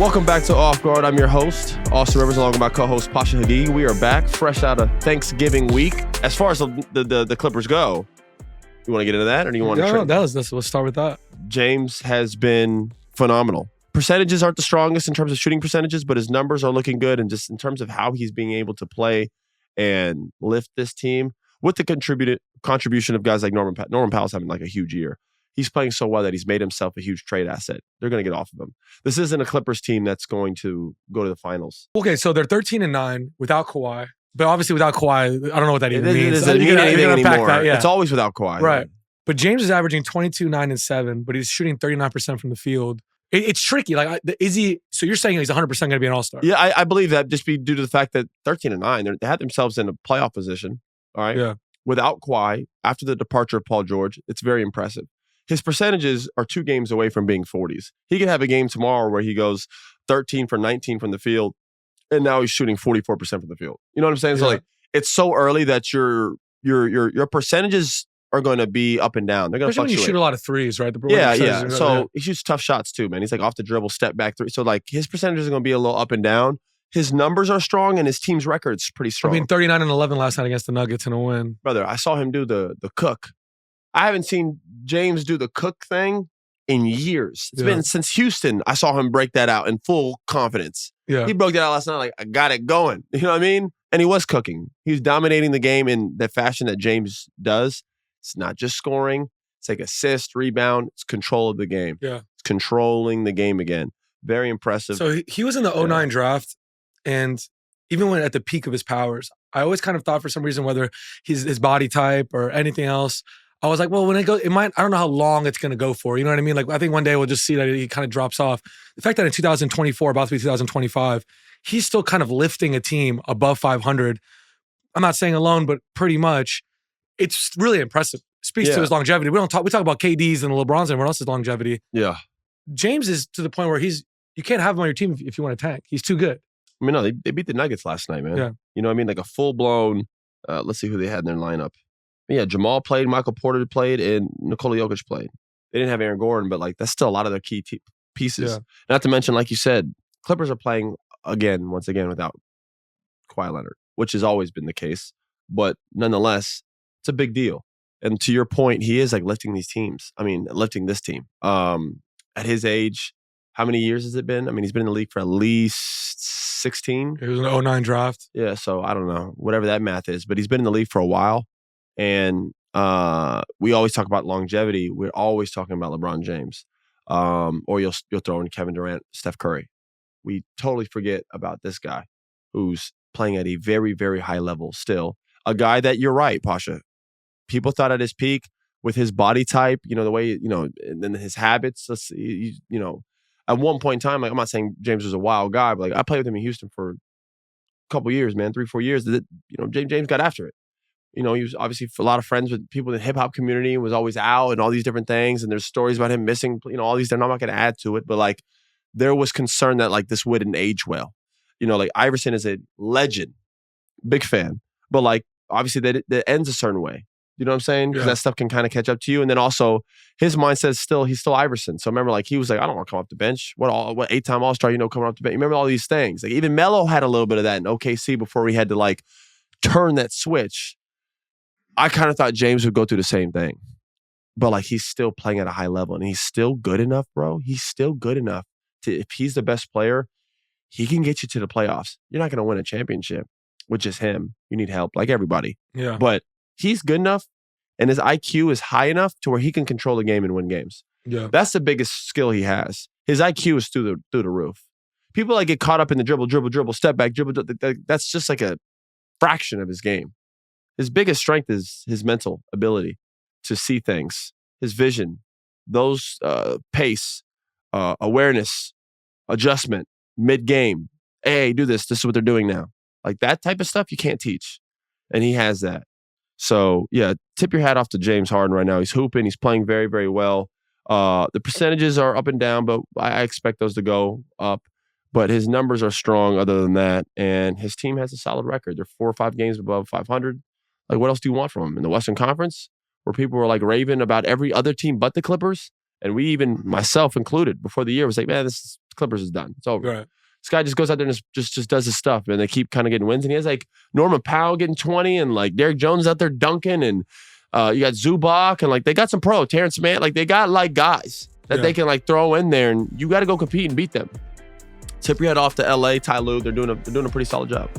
Welcome back to Off Guard. I'm your host, Austin Rivers, along with my co-host, Pausha. We are back, fresh out of Thanksgiving week. As far as the Clippers go, you want to get into that, or do you want to? No, let's start with that. James has been phenomenal. Percentages aren't the strongest in terms of shooting percentages, but his numbers are looking good, and just in terms of how he's being able to play and lift this team with the contribution of guys like Norman Powell's having like a huge year. He's playing so well that he's made himself a huge trade asset. They're going to get off of him. This isn't a Clippers team that's going to go to the finals. Okay, so they're 13-9 without Kawhi. But obviously without Kawhi, I don't know what that even means. It doesn't mean anything anymore. Yeah. It's always without Kawhi. Right. But James is averaging 22, 9, and 7, but he's shooting 39% from the field. It's tricky. Like, is he? So you're saying he's 100% going to be an all-star? Yeah, I believe that just be due to the fact that 13-9, they had themselves in a playoff position. All right. Yeah. Without Kawhi, after the departure of Paul George, it's very impressive. His percentages are 2 games away from being 40s. He could have a game tomorrow where he goes 13 for 19 from the field, and now he's shooting 44% from the field. You know what I'm saying? Yeah. So like, it's so early that your percentages are going to be up and down. They're going to fluctuate. When you shoot a lot of threes, right? Yeah. So he shoots tough shots too, man. He's like off the dribble, step back three. So like his percentages are going to be a little up and down. His numbers are strong, and his team's record's pretty strong. I mean, 39-11 last night against the Nuggets in a win. Brother, I saw him do the cook. I haven't seen James do the cook thing in years. It's been since Houston. I saw him break that out in full confidence. Yeah. He broke that out last night like, I got it going. You know what I mean? And he was cooking. He was dominating the game in the fashion that James does. It's not just scoring. It's like assist, rebound. It's control of the game. Yeah. It's controlling the game again. Very impressive. So he was in the 09 draft, and even when at the peak of his powers, I always kind of thought for some reason whether his body type or anything else, I was like, well, when it goes, I don't know how long it's going to go for. You know what I mean? Like, I think one day we'll just see that he kind of drops off. The fact that in 2024, about to be 2025, he's still kind of lifting a team above 500. I'm not saying alone, but pretty much. It's really impressive. Speaks to his longevity. We talk about KD's and LeBron's and everyone else's longevity. Yeah. James is to the point where you can't have him on your team if you want to tank. He's too good. I mean, no, they beat the Nuggets last night, man. Yeah. You know what I mean? Like a full-blown, let's see who they had in their lineup. Yeah, Jamal played, Michael Porter played, and Nikola Jokic played. They didn't have Aaron Gordon, but like that's still a lot of their key pieces. Yeah. Not to mention, like you said, Clippers are playing once again, without Kawhi Leonard, which has always been the case. But nonetheless, it's a big deal. And to your point, he is like lifting these teams. I mean, lifting this team. At his age, how many years has it been? I mean, he's been in the league for at least 16. It was an 09 draft. Yeah, so I don't know, whatever that math is. But he's been in the league for a while. And we always talk about longevity. We're always talking about LeBron James. Or you'll throw in Kevin Durant, Steph Curry. We totally forget about this guy who's playing at a very, very high level still. A guy that, you're right, Pausha, people thought at his peak with his body type, you know, the way, you know, and then his habits, you know, at one point in time, like I'm not saying James was a wild guy, but like I played with him in Houston for a couple years, man, 3-4 years. You know, James got after it. You know, he was obviously a lot of friends with people in the hip hop community and was always out and all these different things. And there's stories about him missing, you know, all these. I'm not going to add to it, but like there was concern that like this wouldn't age well. You know, like Iverson is a legend, big fan, but like obviously that ends a certain way. You know what I'm saying? Because that stuff can kind of catch up to you. And then also his mindset is he's still Iverson. So remember, like he was like, I don't want to come off the bench. What 8-time All-Star, you know, coming off the bench. You remember all these things. Like even Melo had a little bit of that in OKC before we had to like turn that switch. I kind of thought James would go through the same thing. But like he's still playing at a high level and he's still good enough, bro. He's still good enough to, if he's the best player, he can get you to the playoffs. You're not going to win a championship with just him. You need help like everybody. Yeah. But he's good enough and his IQ is high enough to where he can control the game and win games. Yeah. That's the biggest skill he has. His IQ is through the roof. People like get caught up in the dribble, step back, dribble. That's just like a fraction of his game. His biggest strength is his mental ability to see things, his vision, those pace, awareness, adjustment, mid-game. Hey, do this. This is what they're doing now. Like that type of stuff you can't teach. And he has that. So, yeah, tip your hat off to James Harden right now. He's hooping. He's playing very, very well. The percentages are up and down, but I expect those to go up. But his numbers are strong other than that. And his team has a solid record. They're 4 or 5 games above 500. Like, what else do you want from him? In the Western Conference, where people were like raving about every other team but the Clippers, and we even, myself included, before the year was like, man, this is Clippers is done. It's over. Right. This guy just goes out there and just does his stuff, and they keep kind of getting wins. And he has like Norman Powell getting 20, and like Derrick Jones out there dunking, and you got Zubac, and like they got some Terrence Mann, like they got like guys that they can like throw in there, and you got to go compete and beat them. Tip your head off to LA, Ty Lue. They're doing a pretty solid job.